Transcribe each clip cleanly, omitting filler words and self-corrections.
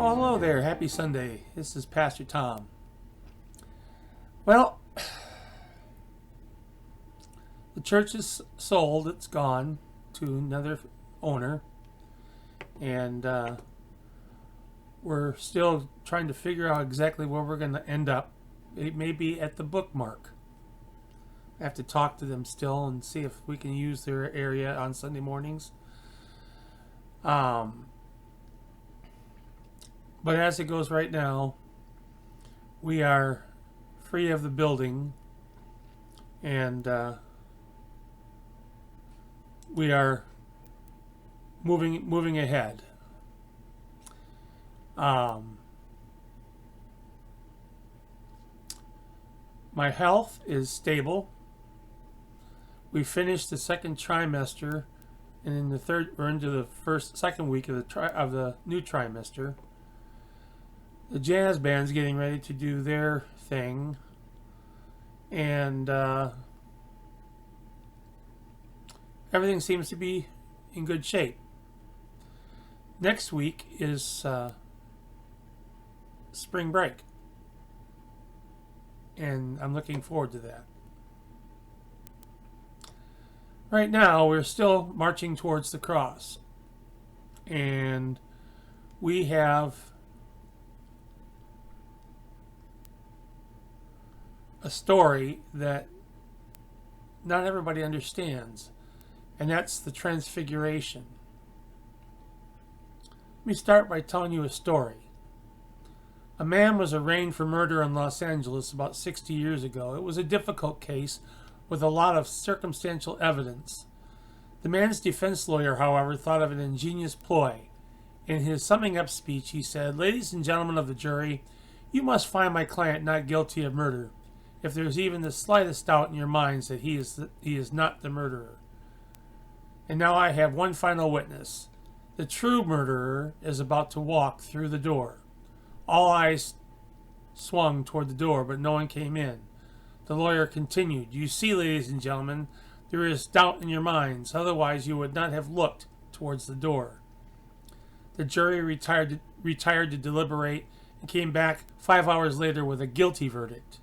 Oh, hello there. Happy Sunday. This is Pastor Tom. Well, the church is sold. It's gone to another owner. And we're still trying to figure out exactly where we're going to end up. It may be at the Bookmark. I have to talk to them still and see if we can use their area on Sunday mornings. But as it goes right now, we are free of the building, and we are moving ahead. My health is stable. We finished the second trimester, and in the third, we're into the second week of the new trimester. The jazz band's getting ready to do their thing, and everything seems to be in good shape. Next week is spring break, and I'm looking forward to that. Right now, we're still marching towards the cross, and we have a story that not everybody understands, and that's the Transfiguration. Let me start by telling you a story. A man was arraigned for murder in Los Angeles about 60 years ago. It was a difficult case with a lot of circumstantial evidence. The man's defense lawyer, however, thought of an ingenious ploy. In his summing up speech, he said, "Ladies and gentlemen of the jury, you must find my client not guilty of murder, if there is even the slightest doubt in your minds that he is not the murderer. And now I have one final witness. The true murderer is about to walk through the door." All eyes swung toward the door, but no one came in. The lawyer continued, "You see, ladies and gentlemen, there is doubt in your minds. Otherwise, you would not have looked towards the door." The jury retired to deliberate and came back 5 hours later with a guilty verdict.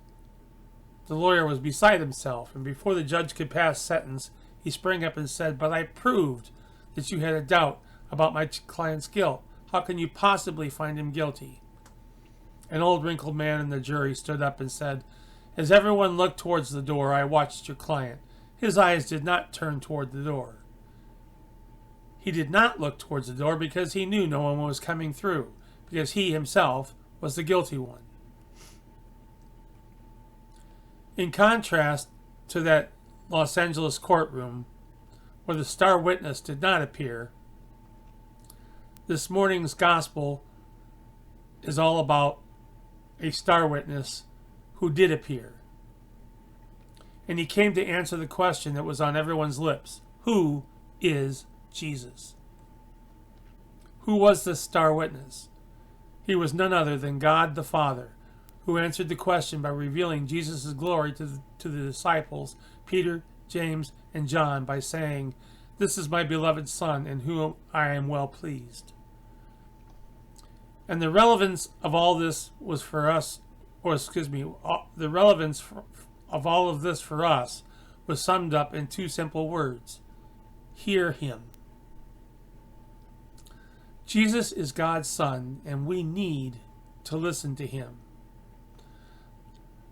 The lawyer was beside himself, and before the judge could pass sentence, he sprang up and said, "But I proved that you had a doubt about my client's guilt. How can you possibly find him guilty?" An old wrinkled man in the jury stood up and said, "As everyone looked towards the door, I watched your client. His eyes did not turn toward the door. He did not look towards the door because he knew no one was coming through, because he himself was the guilty one." In contrast to that Los Angeles courtroom where the star witness did not appear, this morning's gospel is all about a star witness who did appear. And he came to answer the question that was on everyone's lips. Who is Jesus? Who was this star witness? He was none other than God the Father, who answered the question by revealing Jesus' glory to the disciples, Peter, James, and John, by saying, "This is my beloved Son, in whom I am well pleased." And the relevance of all this was for us, the relevance of all of this for us was summed up in two simple words: hear him. Jesus is God's Son, and we need to listen to him.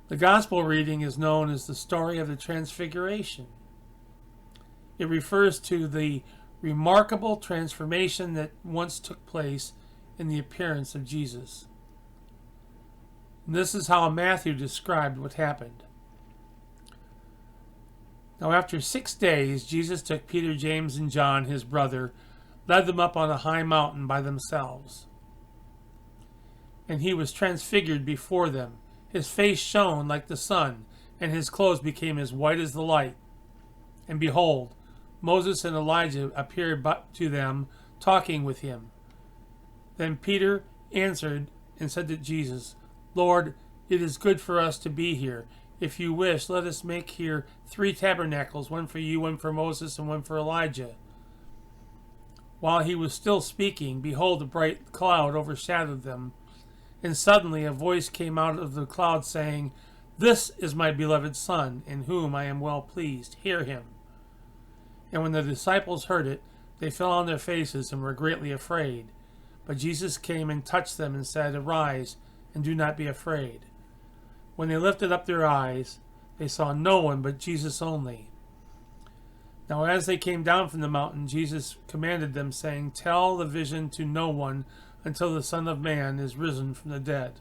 The gospel reading is known as the story of the Transfiguration. It refers to the remarkable transformation that once took place in the appearance of Jesus. And this is how Matthew described what happened. Now, after 6 days, Jesus took Peter, James, and John, his brother, led them up on a high mountain by themselves. And he was transfigured before them. His face shone like the sun, and his clothes became as white as the light. And behold, Moses and Elijah appeared to them, talking with him. Then Peter answered and said to Jesus, "Lord, it is good for us to be here. If you wish, let us make here 3 tabernacles, one for you, one for Moses, and one for Elijah." While he was still speaking, behold, a bright cloud overshadowed them. And suddenly a voice came out of the cloud saying, "This is my beloved Son, in whom I am well pleased. Hear him." And when the disciples heard it, they fell on their faces and were greatly afraid. But Jesus came and touched them and said, "Arise, and do not be afraid." When they lifted up their eyes, they saw no one but Jesus only. Now as they came down from the mountain, Jesus commanded them, saying, "Tell the vision to no one until the Son of Man is risen from the dead."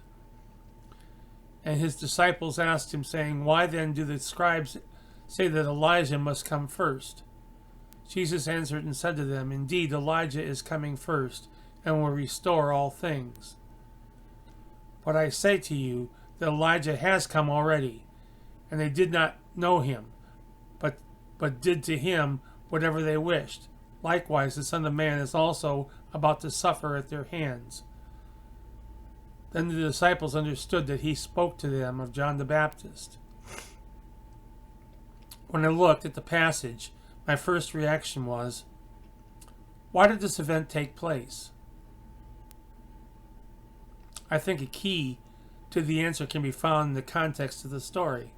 And his disciples asked him, saying, "Why then do the scribes say that Elijah must come first?" Jesus answered and said to them, "Indeed, Elijah is coming first, and will restore all things. But I say to you that Elijah has come already, and they did not know him, but did to him whatever they wished. Likewise, the Son of Man is also about to suffer at their hands." Then the disciples understood that he spoke to them of John the Baptist. When I looked at the passage, my first reaction was, why did this event take place? I think a key to the answer can be found in the context of the story.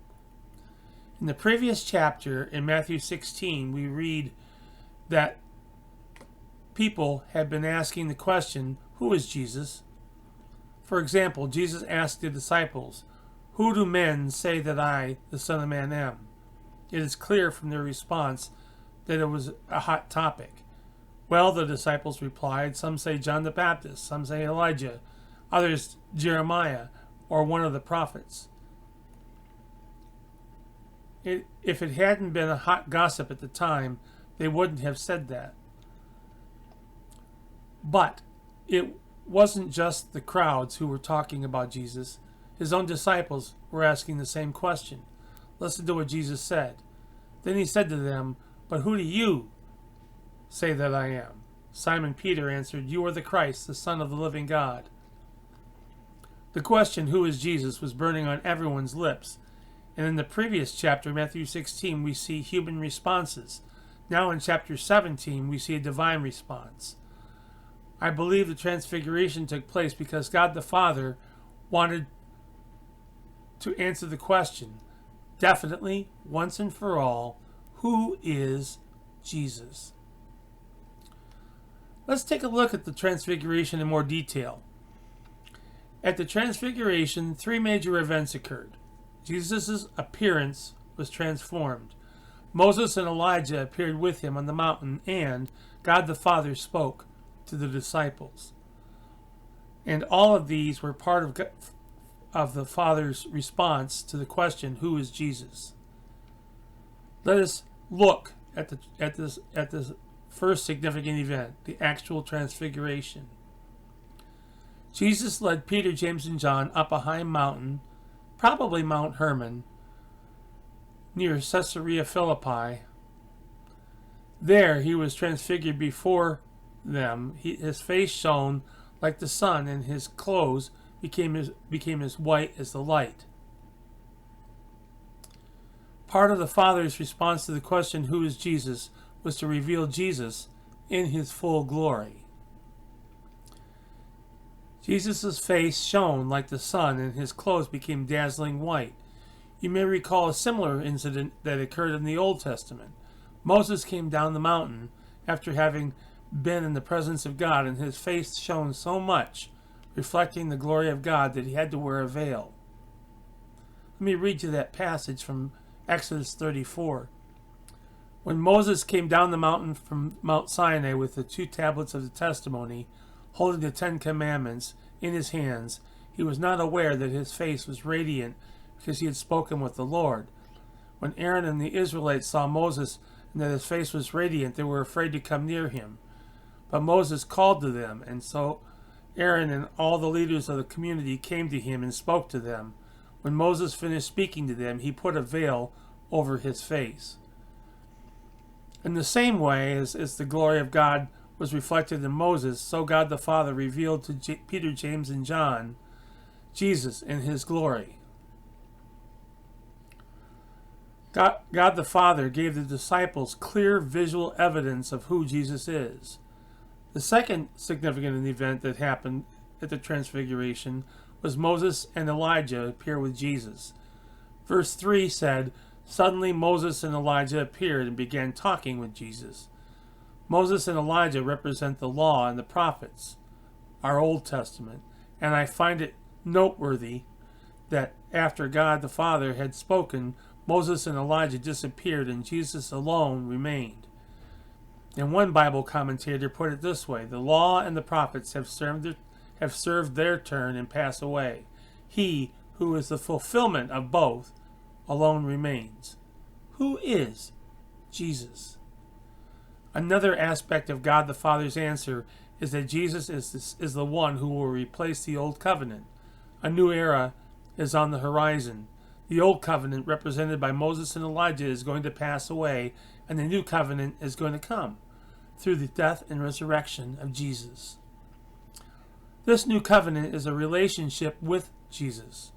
In the previous chapter, in Matthew 16, we read that people had been asking the question, "Who is Jesus?" For example, Jesus asked the disciples, "Who do men say that I, the Son of Man, am?" It is clear from their response that it was a hot topic. "Well," the disciples replied, "some say John the Baptist, some say Elijah, others Jeremiah, or one of the prophets." If it hadn't been a hot gossip at the time, they wouldn't have said that. But it wasn't just the crowds who were talking about Jesus. His own disciples were asking the same question. Listen to what Jesus said. Then he said to them, "But who do you say that I am?" Simon Peter answered, "You are the Christ, the Son of the living God." The question, "Who is Jesus?" was burning on everyone's lips. And in the previous chapter, Matthew 16, we see human responses. Now in chapter 17, we see a divine response. I believe the transfiguration took place because God the Father wanted to answer the question, definitely, once and for all, who is Jesus? Let's take a look at the transfiguration in more detail. At the transfiguration, three major events occurred. Jesus' appearance was transformed. Moses and Elijah appeared with him on the mountain, and God the Father spoke to the disciples. And all of these were part of the Father's response to the question, "Who is Jesus?" Let us look at this first significant event, the actual transfiguration. Jesus led Peter, James, and John up a high mountain, probably Mount Hermon, near Caesarea Philippi. There he was transfigured before them. His face shone like the sun, and his clothes became as white as the light. Part of the Father's response to the question, "Who is Jesus?" was to reveal Jesus in his full glory. Jesus' face shone like the sun, and his clothes became dazzling white. You may recall a similar incident that occurred in the Old Testament. Moses came down the mountain after having been in the presence of God, and his face shone so much, reflecting the glory of God, that he had to wear a veil. Let me read you that passage from Exodus 34. When Moses came down the mountain from Mount Sinai with the 2 tablets of the testimony, holding the 10 commandments in his hands, he was not aware that his face was radiant because he had spoken with the Lord. When Aaron and the Israelites saw Moses and that his face was radiant, they were afraid to come near him. But Moses called to them, and so Aaron and all the leaders of the community came to him and spoke to them. When Moses finished speaking to them, he put a veil over his face. In the same way as the glory of God was reflected in Moses, so God the Father revealed to Peter, James, and John Jesus in his glory. God the Father gave the disciples clear visual evidence of who Jesus is. The second significant event that happened at the Transfiguration was Moses and Elijah appear with Jesus. Verse 3 said, "Suddenly Moses and Elijah appeared and began talking with Jesus." Moses and Elijah represent the law and the prophets, our Old Testament, and I find it noteworthy that after God the Father had spoken, Moses and Elijah disappeared and Jesus alone remained. And one Bible commentator put it this way: the law and the prophets have served their turn and pass away. He who is the fulfillment of both alone remains. Who is Jesus? Another aspect of God the Father's answer is that Jesus is the one who will replace the old covenant. A new era is on the horizon. The old covenant, represented by Moses and Elijah, is going to pass away, and the new covenant is going to come through the death and resurrection of Jesus. This new covenant is a relationship with Jesus.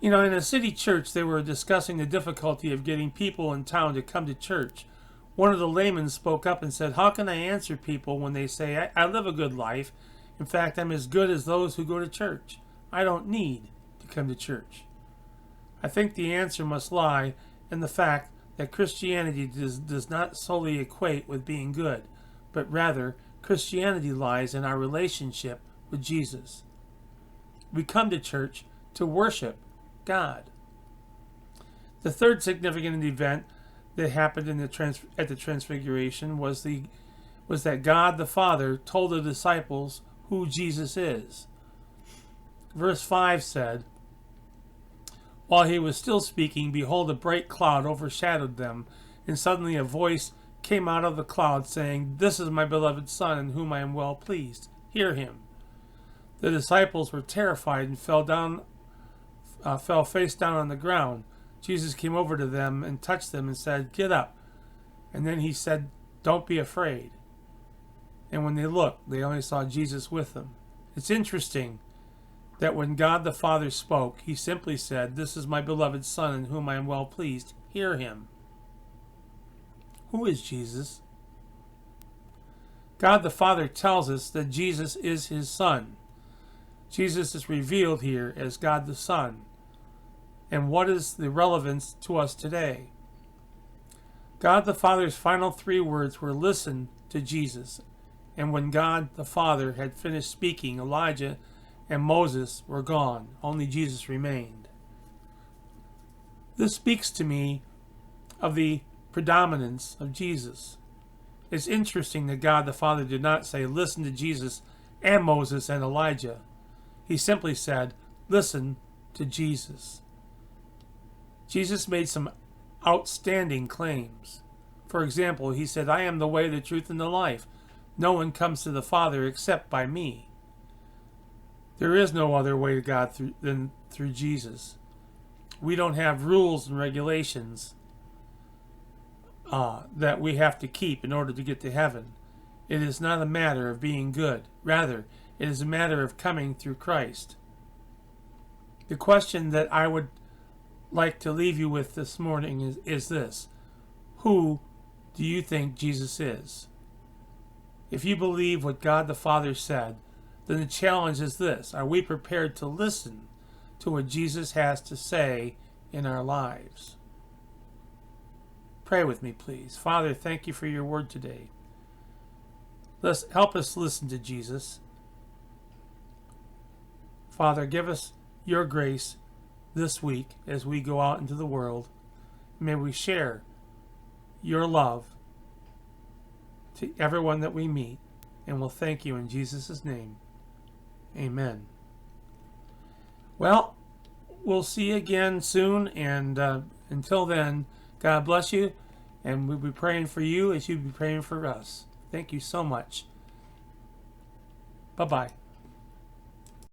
In a city church, they were discussing the difficulty of getting people in town to come to church. One of the laymen spoke up and said, "How can I answer people when they say, I live a good life. In fact, I'm as good as those who go to church. I don't need to come to church." I think the answer must lie in the fact that Christianity does not solely equate with being good, but rather Christianity lies in our relationship with Jesus. We come to church to worship God. The third significant event that happened at the Transfiguration was that God the Father told the disciples who Jesus is. Verse 5 said, "While he was still speaking, behold, a bright cloud overshadowed them, and suddenly a voice came out of the cloud saying, 'This is my beloved Son, in whom I am well pleased. Hear him.' The disciples were terrified and fell face down on the ground. Jesus came over to them and touched them and said, 'Get up.' And then he said, 'Don't be afraid.' And when they looked, they only saw Jesus with them." It's interesting that when God the Father spoke, he simply said, "This is my beloved Son, in whom I am well pleased. Hear him." Who is Jesus? God the Father tells us that Jesus is his Son. Jesus is revealed here as God the Son. And what is the relevance to us today? God the Father's final 3 words were, "Listen to Jesus." And when God the Father had finished speaking, Elijah and Moses were gone. Only Jesus remained. This speaks to me of the predominance of Jesus. It's interesting that God the Father did not say, "Listen to Jesus and Moses and Elijah." He simply said, "Listen to Jesus." Jesus made some outstanding claims. For example, he said, "I am the way, the truth, and the life. No one comes to the Father except by me." There is no other way to God than through Jesus. We don't have rules and regulations that we have to keep in order to get to heaven. It is not a matter of being good. Rather, it is a matter of coming through Christ. The question that I would like to leave you with this morning is this: who do you think Jesus is? If you believe what God the Father said, then the challenge is this: are we prepared to listen to what Jesus has to say in our lives? Pray with me, please. Father, thank you for your word today. Help us listen to Jesus. Father, give us your grace this week as we go out into the world. May we share your love to everyone that we meet, and we'll thank you in Jesus' name. Amen. Well, we'll see you again soon, and until then, God bless you, and we'll be praying for you as you be praying for us. Thank you so much. Bye-bye.